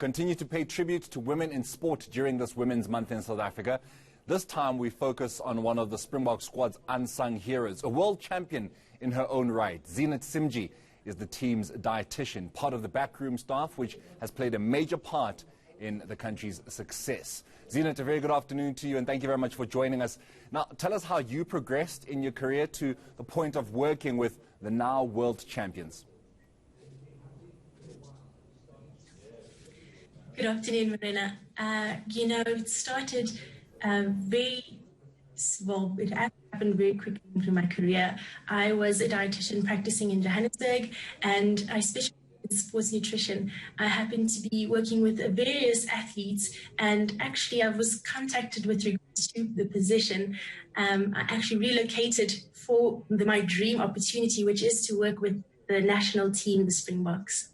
Continue to pay tribute to women in sport during this Women's Month in South Africa. This time we focus on one of the Springbok squad's unsung heroes, a world champion in her own right. Zeenat Simjee is the team's dietitian, part of the backroom staff, which has played a major part in the country's success. Zeenat, a very good afternoon to you, and thank you very much for joining us. Now, tell us how you progressed in your career to the point of working with the now world champions. Good afternoon, Marina. It started it happened very quickly through my career. I was a dietitian practicing in Johannesburg, and I specialized in sports nutrition. I happened to be working with various athletes, and actually I was contacted with regards to the position. I actually relocated for my dream opportunity, which is to work with the national team, the Springboks.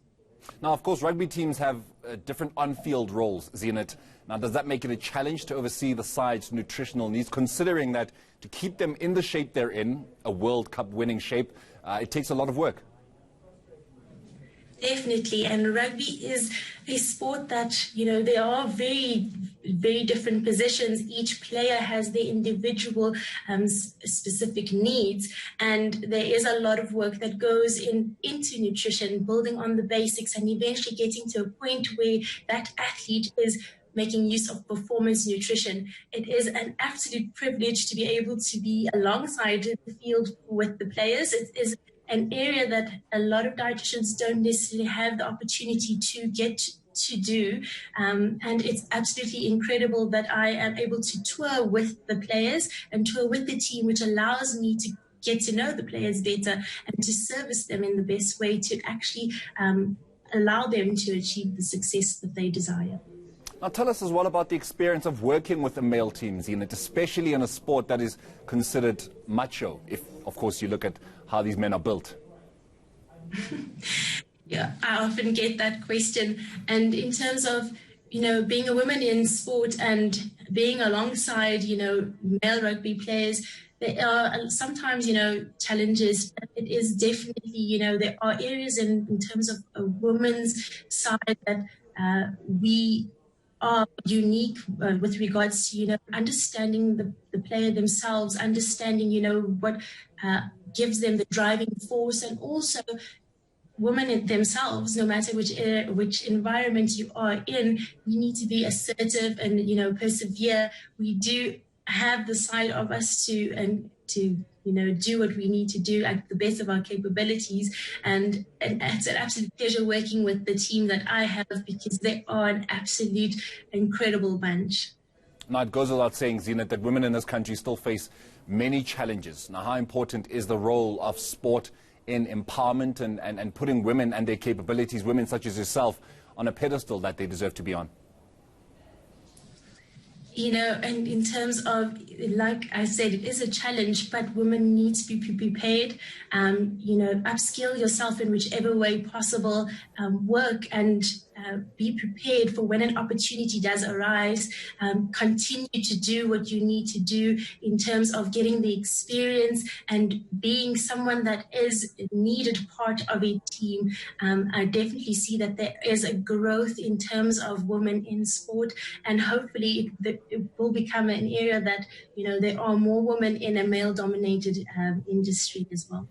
Now, of course, rugby teams have different on-field roles, Zeenat. Now, does that make it a challenge to oversee the side's nutritional needs, considering that to keep them in the shape they're in, a World Cup winning shape, it takes a lot of work? Definitely, and rugby is a sport that, there are very, very different positions. Each player has their individual specific needs, and there is a lot of work that goes into nutrition, building on the basics and eventually getting to a point where that athlete is making use of performance nutrition. It is an absolute privilege to be able to be alongside the field with the players. It is an area that a lot of dietitians don't necessarily have the opportunity to get to do. And it's absolutely incredible that I am able to tour with the players and tour with the team, which allows me to get to know the players better and to service them in the best way to actually allow them to achieve the success that they desire. Now, tell us as well about the experience of working with a male team, Zeenat, especially in a sport that is considered macho, if, of course, you look at how these men are built. Yeah, I often get that question. And in terms of, being a woman in sport and being alongside, male rugby players, there are sometimes, challenges. But it is definitely, there are areas in terms of a woman's side that we are unique with regards to, understanding the player themselves, understanding, what gives them the driving force, and also women themselves, no matter which environment you are in, you need to be assertive and, persevere. We do have the side of us to do what we need to do at the best of our capabilities. And it's an absolute pleasure working with the team that I have, because they are an absolute incredible bunch. Now, it goes without saying, Zeenat, that women in this country still face many challenges. Now, how important is the role of sport in empowerment and putting women and their capabilities, women such as yourself, on a pedestal that they deserve to be on? And in terms of, like I said, it is a challenge, but women need to be prepared, upskill yourself in whichever way possible, work and be prepared for when an opportunity does arise. Continue to do what you need to do in terms of getting the experience and being someone that is a needed part of a team. I definitely see that there is a growth in terms of women in sport, and hopefully it will become an area that, there are more women in a male-dominated industry as well.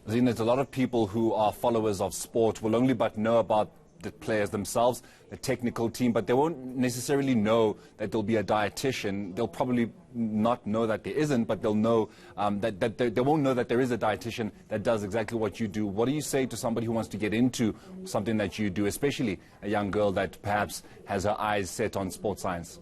Zeenat, a lot of people who are followers of sport will only but know about the players themselves, the technical team, but they won't necessarily know that there'll be a dietitian. They'll probably not know that there isn't, but they'll know that they won't know that there is a dietitian that does exactly what you do. What do you say to somebody who wants to get into something that you do, especially a young girl that perhaps has her eyes set on sports science?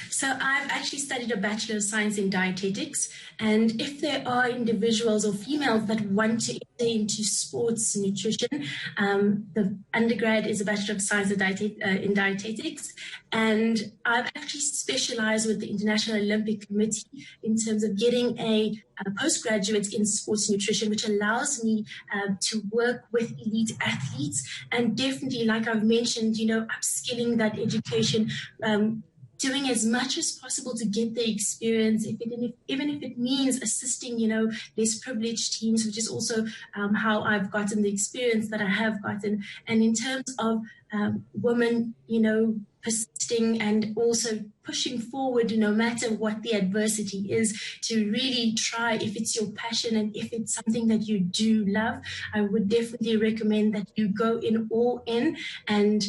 So I've actually studied a Bachelor of Science in Dietetics, and if there are individuals or females that want to enter into sports nutrition, the undergrad is a Bachelor of Science in Dietetics, and I've actually specialized with the International Olympic Committee in terms of getting a postgraduate in sports nutrition, which allows me to work with elite athletes, and definitely, like I've mentioned, upskilling that education, doing as much as possible to get the experience, even if it means assisting, less privileged teams, which is also how I've gotten the experience that I have gotten. And in terms of women, persisting and also pushing forward, no matter what the adversity is, to really try, if it's your passion and if it's something that you do love, I would definitely recommend that you go in all in. And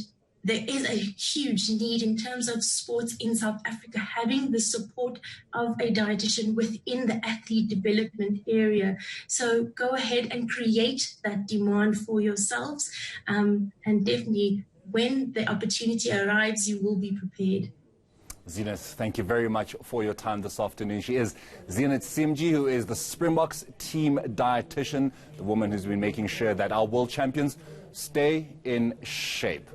there is a huge need in terms of sports in South Africa, having the support of a dietitian within the athlete development area. So go ahead and create that demand for yourselves, and definitely when the opportunity arrives, you will be prepared. Zeenat, thank you very much for your time this afternoon. She is Zeenat Simjee, who is the Springboks team dietitian, the woman who's been making sure that our world champions stay in shape.